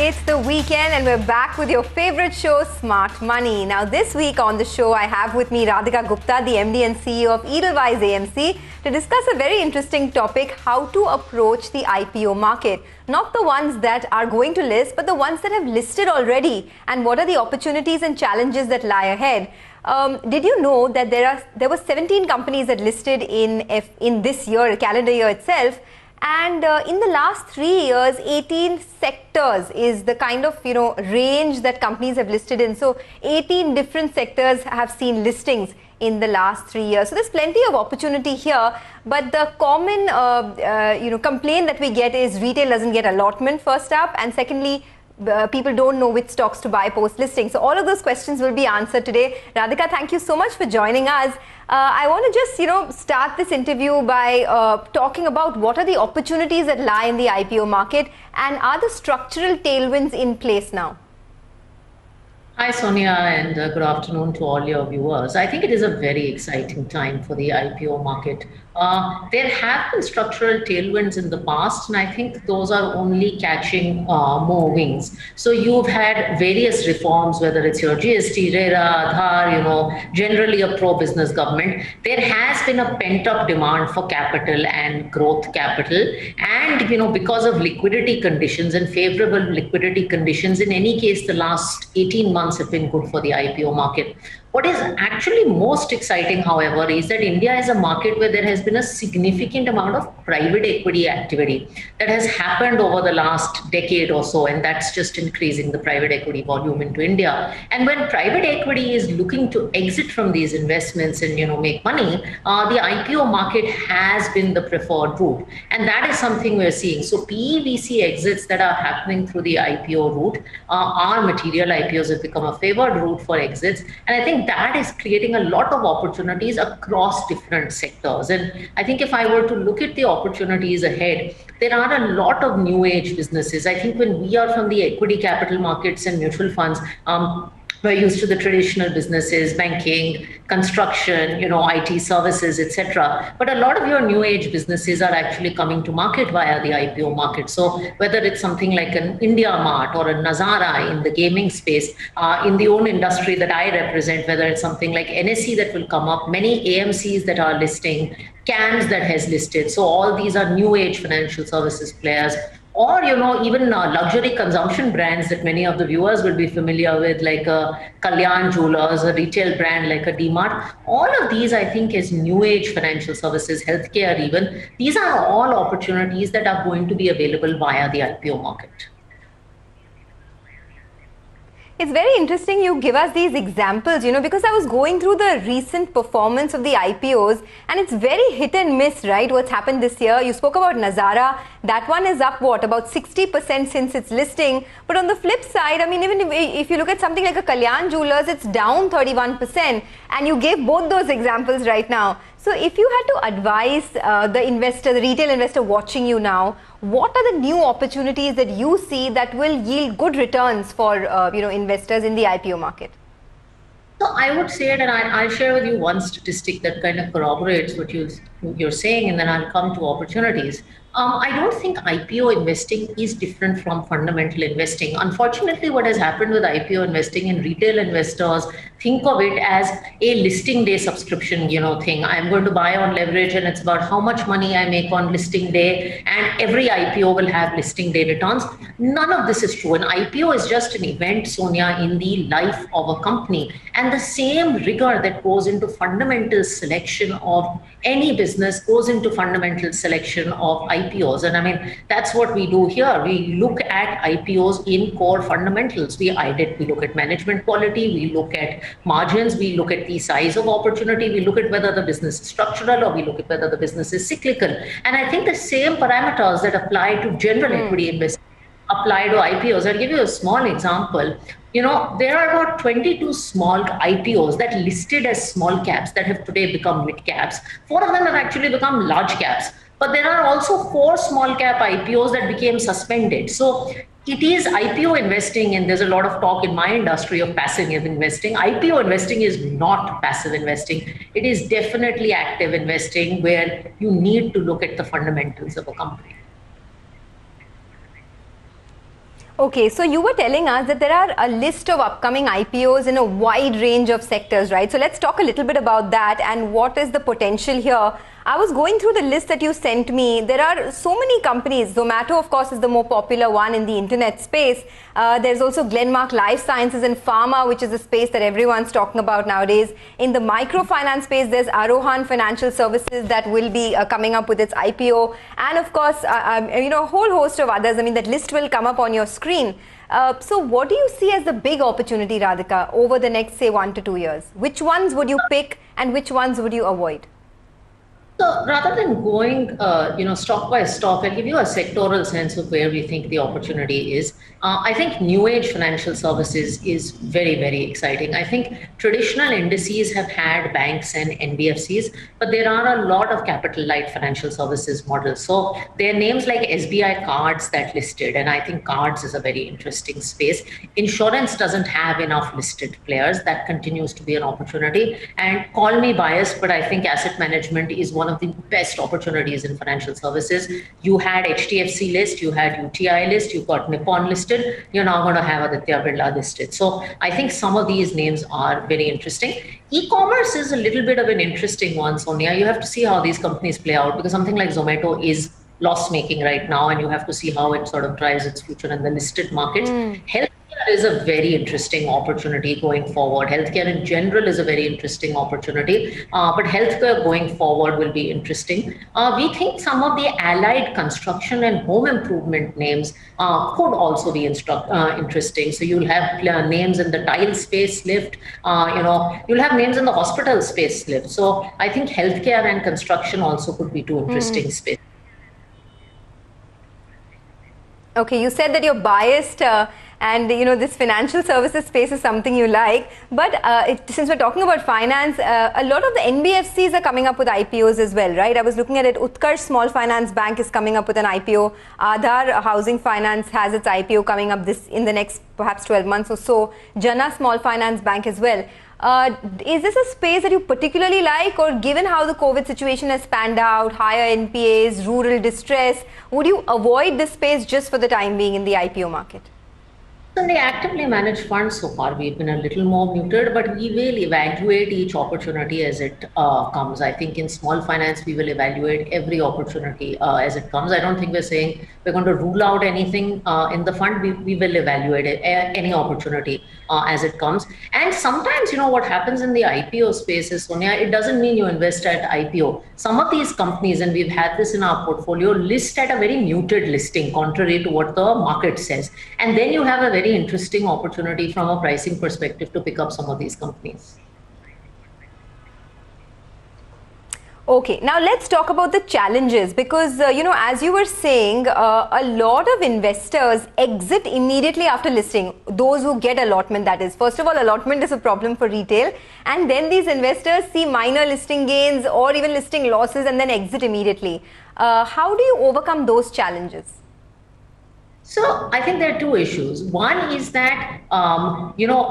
It's the weekend and we're back with your favorite show, Smart Money. Now this week on the show, I have with me Radhika Gupta, the MD and CEO of Edelweiss AMC, to discuss a very interesting topic, how to approach the IPO market. Not the ones that are going to list, but the ones that have listed already, and what are the opportunities and challenges that lie ahead. Did you know that there were 17 companies that listed in this year, calendar year itself? And in the last 3 years, 18 sectors is the kind of range that companies have listed in. So 18 different sectors have seen listings in the last 3 years. So there's plenty of opportunity here. But the common complaint that we get is retail doesn't get allotment, first up, and secondly, people don't know which stocks to buy post listing. So all of those questions will be answered today. Radhika, thank you so much for joining us. I want to just start this interview by talking about what are the opportunities that lie in the IPO market, and are the structural tailwinds in place now? Hi Sonia, and good afternoon to all your viewers. I think it is a very exciting time for the IPO market. There have been structural tailwinds in the past, and I think those are only catching more wings. So you've had various reforms, whether it's your GST, RERA, Aadhaar, generally a pro-business government. There has been a pent-up demand for capital and growth capital, and because of liquidity conditions and favorable liquidity conditions, in any case, the last 18 months have been good for the IPO market. What is actually most exciting, however, is that India is a market where there has been a significant amount of private equity activity that has happened over the last decade or so, and that's just increasing the private equity volume into India. And when private equity is looking to exit from these investments and make money, the IPO market has been the preferred route, and that is something we're seeing. So PE/VC exits that are happening through the IPO route are material. IPOs have become a favored route for exits, and I think that is creating a lot of opportunities across different sectors. And I think if I were to look at the opportunities ahead, there are a lot of new age businesses. I think when we are from the equity capital markets and mutual funds, we're used to the traditional businesses, banking, construction, IT services, etc. But a lot of your new age businesses are actually coming to market via the IPO market. So whether it's something like an IndiaMart or a Nazara in the gaming space, in the own industry that I represent, whether it's something like NSE that will come up, many AMCs that are listing, CAMS that has listed. So all these are new age financial services players. Or, even luxury consumption brands that many of the viewers will be familiar with, like a Kalyan Jewelers, a retail brand like a DMart. All of these, I think, is new age financial services, healthcare even. These are all opportunities that are going to be available via the IPO market. It's very interesting you give us these examples, because I was going through the recent performance of the IPOs, and it's very hit and miss, right? What's happened this year. You spoke about Nazara. That one is up, about 60% since its listing. But on the flip side, even if you look at something like a Kalyan Jewelers, it's down 31%. And you gave both those examples right now. So if you had to advise the retail investor watching you now, what are the new opportunities that you see that will yield good returns for investors in the IPO market? So I would say that I'll share with you one statistic that kind of corroborates what you're saying, and then I'll come to opportunities. I don't think IPO investing is different from fundamental investing. Unfortunately, what has happened with IPO investing, and retail investors think of it as a listing day subscription, thing. I'm going to buy on leverage, and it's about how much money I make on listing day, and every IPO will have listing day returns. None of this is true. An IPO is just an event, Sonia, in the life of a company. And the same rigor that goes into fundamental selection of any business goes into fundamental selection of IPOs. And that's what we do here. We look at IPOs in core fundamentals. We look at management quality, we look at margins, we look at the size of opportunity, we look at whether the business is structural, or we look at whether the business is cyclical. And I think the same parameters that apply to general equity investing apply to IPOs. I'll give you a small example. There are about 22 small IPOs that listed as small caps that have today become mid caps. 4 of them have actually become large caps. But there are also 4 small cap IPOs that became suspended. So it is IPO investing, and there's a lot of talk in my industry of passive investing. IPO investing is not passive investing. It is definitely active investing, where you need to look at the fundamentals of a company. Okay, so you were telling us that there are a list of upcoming IPOs in a wide range of sectors, right? So let's talk a little bit about that and what is the potential here. I was going through the list that you sent me. There are so many companies. Zomato, of course, is the more popular one in the internet space. There's also Glenmark Life Sciences and Pharma, which is a space that everyone's talking about nowadays. In the microfinance space, there's Arohan Financial Services that will be coming up with its IPO. And of course, a whole host of others. I mean, that list will come up on your screen. So what do you see as the big opportunity, Radhika, over the next, say, 1 to 2 years? Which ones would you pick and which ones would you avoid? So rather than going, stock by stock, I'll give you a sectoral sense of where we think the opportunity is. I think new age financial services is very, very exciting. I think traditional indices have had banks and NBFCs, but there are a lot of capital light financial services models. So there are names like SBI Cards that listed, and I think cards is a very interesting space. Insurance doesn't have enough listed players. That continues to be an opportunity. And call me biased, but I think asset management is one of the best opportunities in financial services. You had HDFC list, you had UTI list, you got Nippon listed, you're now going to have Aditya Birla listed. So I think some of these names are very interesting. E-commerce is a little bit of an interesting one, Sonia. You have to see how these companies play out, because something like Zomato is loss making right now, and you have to see how it sort of drives its future in the listed market. Healthcare is a very interesting opportunity going forward. Healthcare in general is a very interesting opportunity, but healthcare going forward will be interesting. We think some of the allied construction and home improvement names could also be interesting. So you'll have names in the tile space lift, you'll have names in the hospital space lift. So I think healthcare and construction also could be two interesting spaces. Okay, you said that you're biased and this financial services space is something you like, but since we're talking about finance, a lot of the NBFCs are coming up with IPOs as well, right? I was looking at it. Utkarsh Small Finance Bank is coming up with an IPO. Aadhar Housing Finance has its IPO coming up in the next perhaps 12 months or so. Jana Small Finance Bank as well. Is this a space that you particularly like, or given how the COVID situation has panned out, higher NPAs, rural distress, would you avoid this space just for the time being in the IPO market? In the actively managed funds, so far we've been a little more muted, but we will evaluate each opportunity as it comes. I think in small finance, we will evaluate every opportunity as it comes. I don't think we're saying we're going to rule out anything in the fund. We will evaluate any opportunity as it comes. And sometimes, what happens in the IPO space is, Sonia, it doesn't mean you invest at IPO. Some of these companies, and we've had this in our portfolio, list at a very muted listing, contrary to what the market says. And then you have a very interesting opportunity from a pricing perspective to pick up some of these companies. Okay, now let's talk about the challenges, because as you were saying, a lot of investors exit immediately after listing. Those who get allotment, that is. First of all, allotment is a problem for retail, and then these investors see minor listing gains or even listing losses and then exit immediately. How do you overcome those challenges? So I think there are two issues. One is that,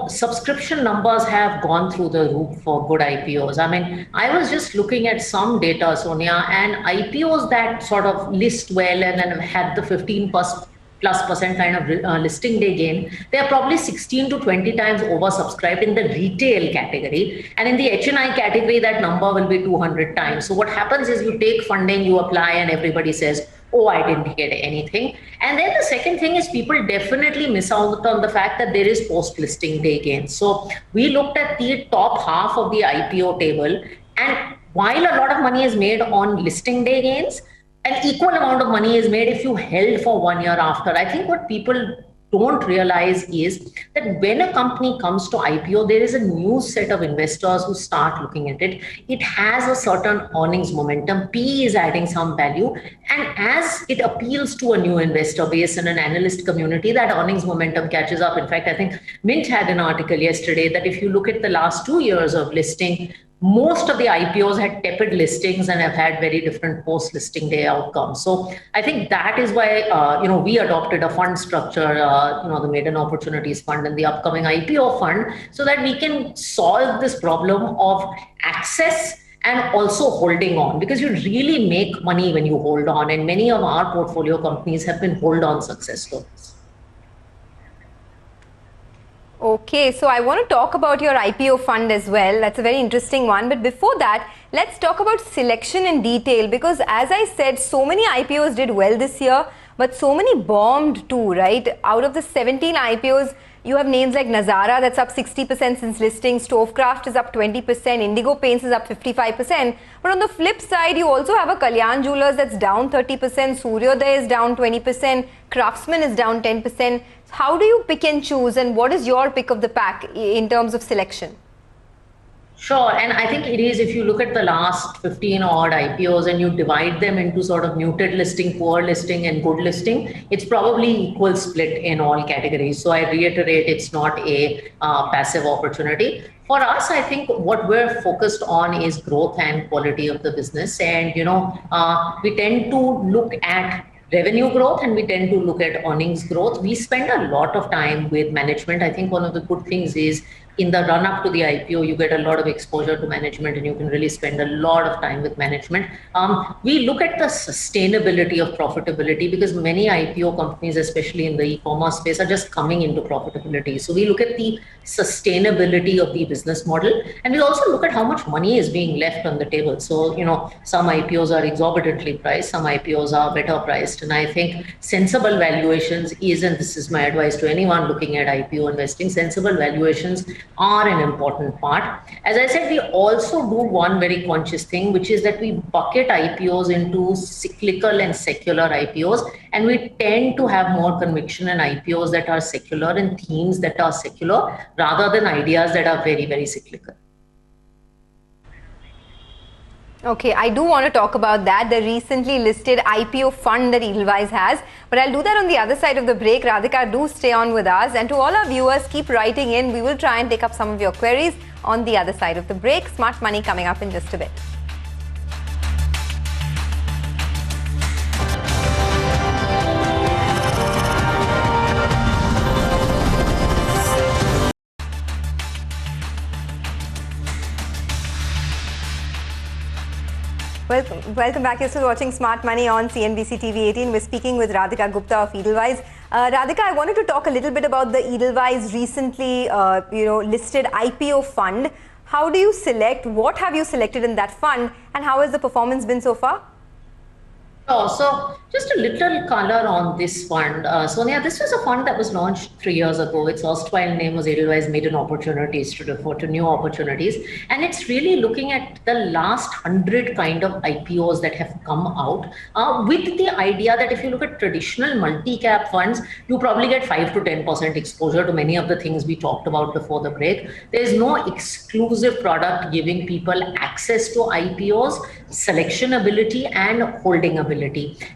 subscription numbers have gone through the roof for good IPOs. I mean, I was just looking at some data, Sonia, and IPOs that sort of list well and then had the 15% plus kind of listing day gain, they are probably 16 to 20 times oversubscribed in the retail category. And in the HNI category, that number will be 200 times. So what happens is you take funding, you apply, and everybody says, oh, I didn't get anything. And then the second thing is people definitely miss out on the fact that there is post-listing day gains. So we looked at the top half of the IPO table, and while a lot of money is made on listing day gains, an equal amount of money is made if you held for 1 year after. I think what people don't realize is that when a company comes to IPO, there is a new set of investors who start looking at it. It has a certain earnings momentum. PE is adding some value. And as it appeals to a new investor base and an analyst community, that earnings momentum catches up. In fact, I think Mint had an article yesterday that if you look at the last 2 years of listing, most of the IPOs had tepid listings and have had very different post-listing day outcomes. So I think that is why we adopted a fund structure, the Maiden Opportunities Fund and the upcoming IPO fund, so that we can solve this problem of access and also holding on, because you really make money when you hold on, and many of our portfolio companies have been hold on success stories. Okay, so I want to talk about your IPO fund as well. That's a very interesting one. But before that, let's talk about selection in detail, because as I said, so many IPOs did well this year, but so many bombed too, right? Out of the 17 IPOs, you have names like Nazara that's up 60% since listing, Stovecraft is up 20%, Indigo Paints is up 55%. But on the flip side, you also have a Kalyan Jewelers that's down 30%, Suryoday is down 20%, Craftsman is down 10%. How do you pick and choose, and what is your pick of the pack in terms of selection? Sure, and I think it is, if you look at the last 15 odd IPOs and you divide them into sort of muted listing, poor listing, and good listing, it's probably equal split in all categories. So I reiterate, it's not a passive opportunity. For us, I think what we're focused on is growth and quality of the business. And, we tend to look at revenue growth and we tend to look at earnings growth. We spend a lot of time with management. I think one of the good things is in the run up to the IPO, you get a lot of exposure to management and you can really spend a lot of time with management. We look at the sustainability of profitability because many IPO companies, especially in the e-commerce space, are just coming into profitability. So we look at the sustainability of the business model, and we also look at how much money is being left on the table. So, some IPOs are exorbitantly priced, some IPOs are better priced. And I think sensible valuations is, and this is my advice to anyone looking at IPO investing, sensible valuations are an important part. As I said, we also do one very conscious thing, which is that we bucket IPOs into cyclical and secular IPOs, and we tend to have more conviction in IPOs that are secular and themes that are secular rather than ideas that are very, very cyclical. Okay, I do want to talk about that, the recently listed IPO fund that Edelweiss has, but I'll do that on the other side of the break. Radhika, do stay on with us, and to all our viewers, keep writing in. We will try and take up some of your queries on the other side of the break. Smart Money coming up in just a bit. Welcome back. You're still watching Smart Money on CNBC TV 18. We're speaking with Radhika Gupta of Edelweiss. Radhika, I wanted to talk a little bit about the Edelweiss recently, listed IPO fund. How do you select? What have you selected in that fund, and how has the performance been so far? Oh, so just a little color on this fund. Sonia, this was a fund that was launched 3 years ago. Its erstwhile name was Edelweiss Maiden Opportunities to refer to new opportunities. And it's really looking at the last 100 kind of IPOs that have come out with the idea that if you look at traditional multi-cap funds, you probably get 5 to 10% exposure to many of the things we talked about before the break. There's no exclusive product giving people access to IPOs, selection ability, and holding ability.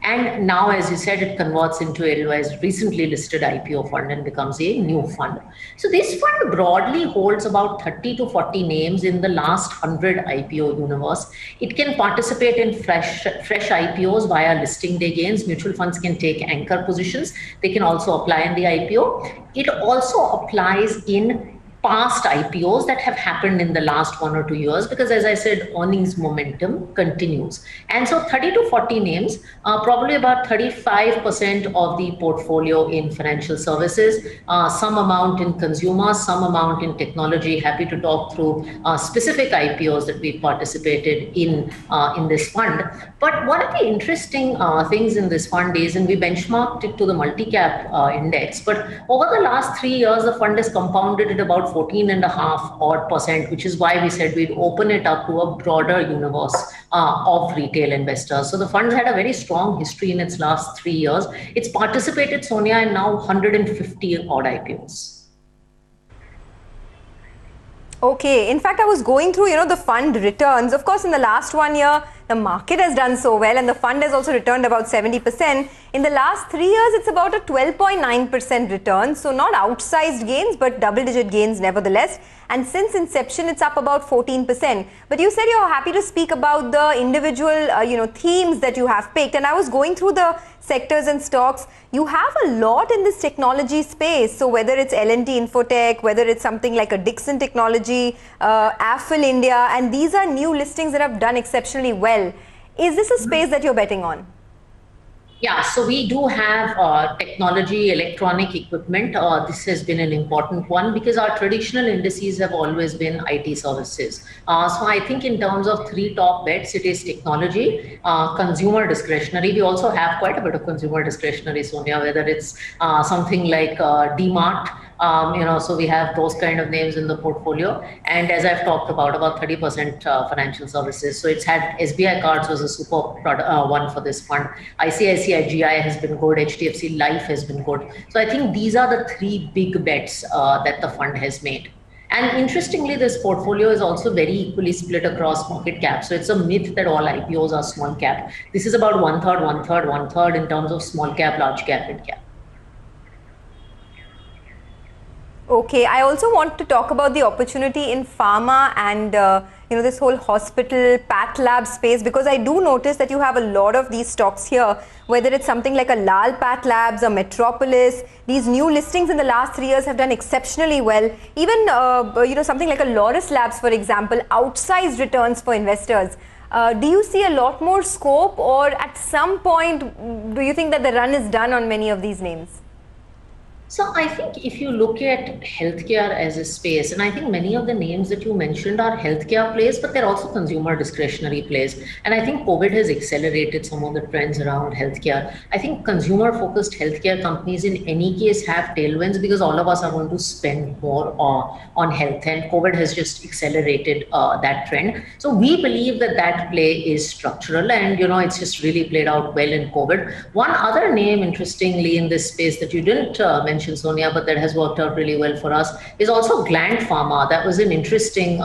And now, as you said, it converts into Edelweiss recently listed IPO fund and becomes a new fund. So this fund broadly holds about 30 to 40 names in the last 100 IPO universe. It can participate in fresh IPOs via listing day gains. Mutual funds can take anchor positions. They can also apply in the IPO. It also applies in past IPOs that have happened in the last 1 or 2 years, because as I said, earnings momentum continues. And so 30 to 40 names, probably about 35% of the portfolio in financial services, some amount in consumer, some amount in technology. Happy to talk through specific IPOs that we participated in this fund. But one of the interesting things in this fund is, and we benchmarked it to the multi-cap index, but over the last 3 years, the fund has compounded at about 14.5% which is why we said we'd open it up to a broader universe of retail investors. So the fund had a very strong history in its last 3 years. It's participated, Sonia, in now 150 odd IPOs. Okay, in fact, I was going through, the fund returns. Of course, in the last 1 year, the market has done so well and the fund has also returned about 70%. In the last 3 years, it's about a 12.9% return. So not outsized gains, but double-digit gains nevertheless. And since inception, it's up about 14%. But you said you're happy to speak about the individual, themes that you have picked. And I was going through the sectors and stocks. You have a lot in this technology space. So whether it's L&T Infotech, whether it's something like a Dixon Technology, Affle India, and these are new listings that have done exceptionally well. Is this a space that you're betting on? Yeah, so we do have technology, electronic equipment. This has been an important one because our traditional indices have always been IT services. So I think in terms of three top bets, it is technology, consumer discretionary. We also have quite a bit of consumer discretionary, Sonia, whether it's something like DMart, so we have those kind of names in the portfolio. And as I've talked about 30% financial services. So it's had SBI Cards was a super one for this fund. ICICI GI has been good. HDFC Life has been good. So I think these are the three big bets that the fund has made. And interestingly, this portfolio is also very equally split across market cap. So it's a myth that all IPOs are small cap. This is about one third, one third, one third in terms of small cap, large cap, mid cap. Okay, I also want to talk about the opportunity in pharma and this whole hospital path lab space, because I do notice that you have a lot of these stocks here, whether it's something like a Lal Path Labs or Metropolis. These new listings in the last 3 years have done exceptionally well. Even something like a Laurus Labs, for example, outsized returns for investors. Do you see a lot more scope, or at some point do you think that the run is done on many of these names? So I think if you look at healthcare as a space, and I think many of the names that you mentioned are healthcare plays, but they're also consumer discretionary plays. And I think COVID has accelerated some of the trends around healthcare. I think consumer-focused healthcare companies in any case have tailwinds because all of us are going to spend more on health, and COVID has just accelerated that trend. So we believe that that play is structural, and it's just really played out well in COVID. One other name, interestingly, in this space that you didn't mention, Sonia, but that has worked out really well for us, is also Gland Pharma. That was an interesting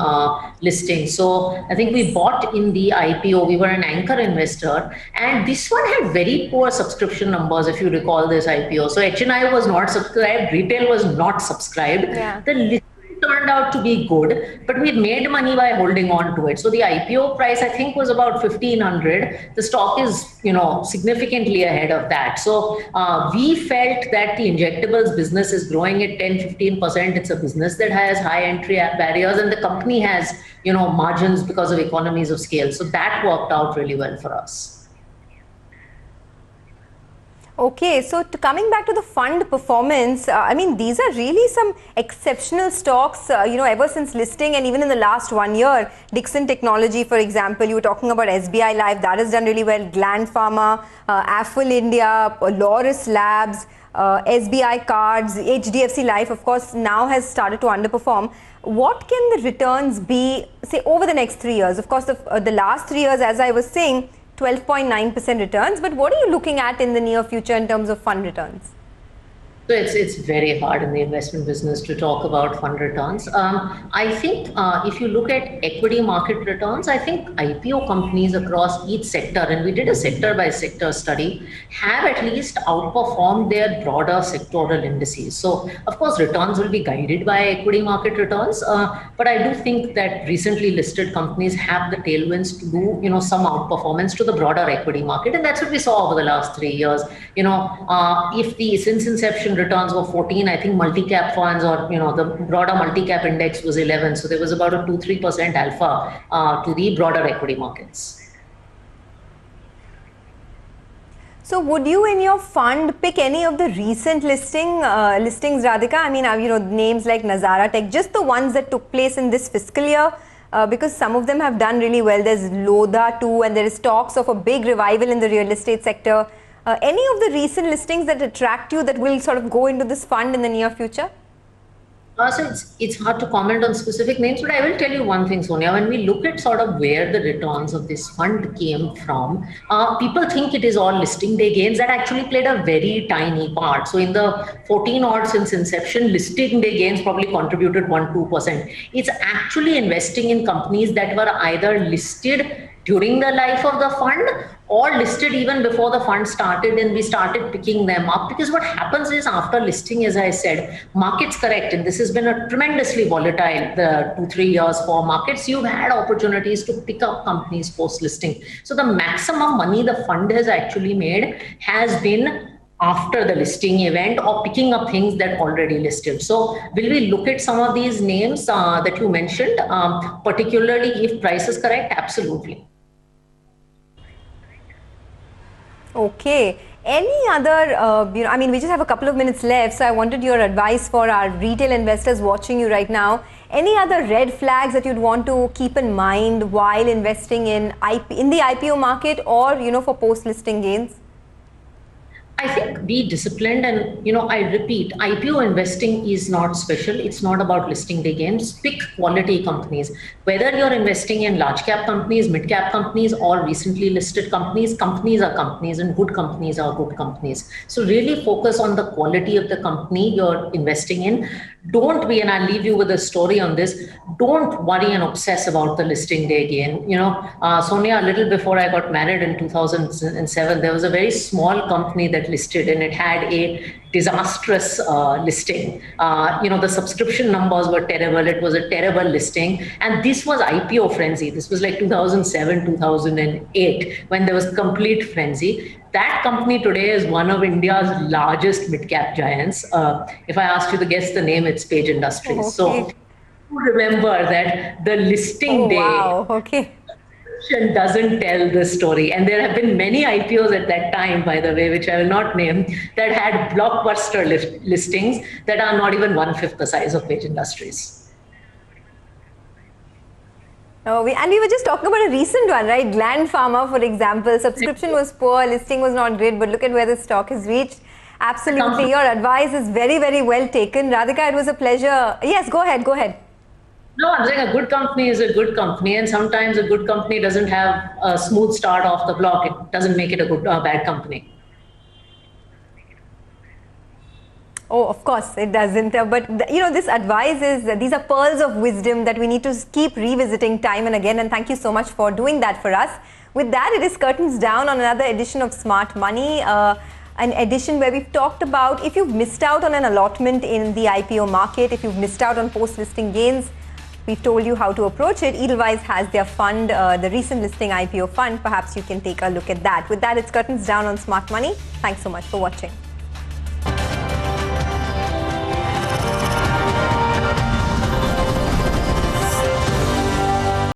listing. So I think we bought in the IPO. We were an anchor investor, and this one had very poor subscription numbers, if you recall this IPO. So HNI was not subscribed, retail was not subscribed. Yeah. The turned out to be good, but we made money by holding on to it. So the IPO price, I think, was about 1,500. The stock is, significantly ahead of that. So we felt that the injectables business is growing at 10-15%. It's a business that has high entry barriers, and the company has, margins because of economies of scale. So that worked out really well for us. Okay, so coming back to the fund performance, these are really some exceptional stocks, ever since listing, and even in the last 1 year. Dixon Technology, for example, you were talking about SBI Life, that has done really well. Gland Pharma, Affle India, Laurus Labs, SBI Cards, HDFC Life, of course, now has started to underperform. What can the returns be, say, over the next 3 years? Of course, the last 3 years, as I was saying, 12.9% returns, but what are you looking at in the near future in terms of fund returns? So it's very hard in the investment business to talk about fund returns. I think if you look at equity market returns, I think IPO companies across each sector, and we did a sector by sector study, have at least outperformed their broader sectoral indices. So of course, returns will be guided by equity market returns, but I do think that recently listed companies have the tailwinds to do some outperformance to the broader equity market, and that's what we saw over the last 3 years. If the since inception returns were 14, I think multi-cap funds, or the broader multi-cap index was 11. So there was about a 2-3% alpha to the broader equity markets. So would you in your fund pick any of the recent listings, Radhika? Names like Nazara Tech, just the ones that took place in this fiscal year, because some of them have done really well. There's Lodha too, and there is talks of a big revival in the real estate sector. Any of the recent listings that attract you that will sort of go into this fund in the near future? So it's hard to comment on specific names, but I will tell you one thing, Sonia. When we look at sort of where the returns of this fund came from, people think it is all listing day gains. That actually played a very tiny part. So in the 14 odd since inception, listing day gains probably contributed 1-2%. It's actually investing in companies that were either listed during the life of the fund or listed even before the fund started, and we started picking them up. Because what happens is, after listing, as I said, markets correct, and this has been a tremendously volatile 2-3 years for markets. You've had opportunities to pick up companies post listing. So the maximum money the fund has actually made has been after the listing event, or picking up things that already listed. So will we look at some of these names that you mentioned, particularly if price is correct? Absolutely. Okay. Any other, I mean, we just have a couple of minutes left, so I wanted your advice for our retail investors watching you right now. Any other red flags that you'd want to keep in mind while investing in the IPO market, or for post-listing gains? I think be disciplined, and I repeat, IPO investing is not special. It's not about listing day gains. Pick quality companies. Whether you're investing in large cap companies, mid cap companies, or recently listed companies, companies are companies, and good companies are good companies. So really focus on the quality of the company you're investing in. Don't be, and I'll leave you with a story on this, don't worry and obsess about the listing day gain. Sonia, a little before I got married in 2007, there was a very small company that listed, and it had a disastrous listing. The subscription numbers were terrible. It was a terrible listing. And this was IPO frenzy. This was like 2007, 2008, when there was complete frenzy. That company today is one of India's largest mid-cap giants. If I asked you to guess the name, it's Page Industries. Okay. So remember that the listing day wow. Okay. doesn't tell the story. And there have been many IPOs at that time, by the way, which I will not name, that had blockbuster listings that are not even 1/5 the size of Page Industries. And we were just talking about a recent one, right? Gland Pharma, for example. Subscription was poor, listing was not great, but look at where the stock has reached. Absolutely. Your advice is very, very well taken. Radhika, it was a pleasure. Yes, go ahead. No, I'm saying a good company is a good company, and sometimes a good company doesn't have a smooth start off the block. It doesn't make it a bad company. Oh, of course, it doesn't. But this advice these are pearls of wisdom that we need to keep revisiting time and again. And thank you so much for doing that for us. With that, it is curtains down on another edition of Smart Money. An edition where we've talked about if you've missed out on an allotment in the IPO market, if you've missed out on post-listing gains, we've told you how to approach it. Edelweiss has their fund, the recent listing IPO fund. Perhaps you can take a look at that. With that, it's curtains down on Smart Money. Thanks so much for watching.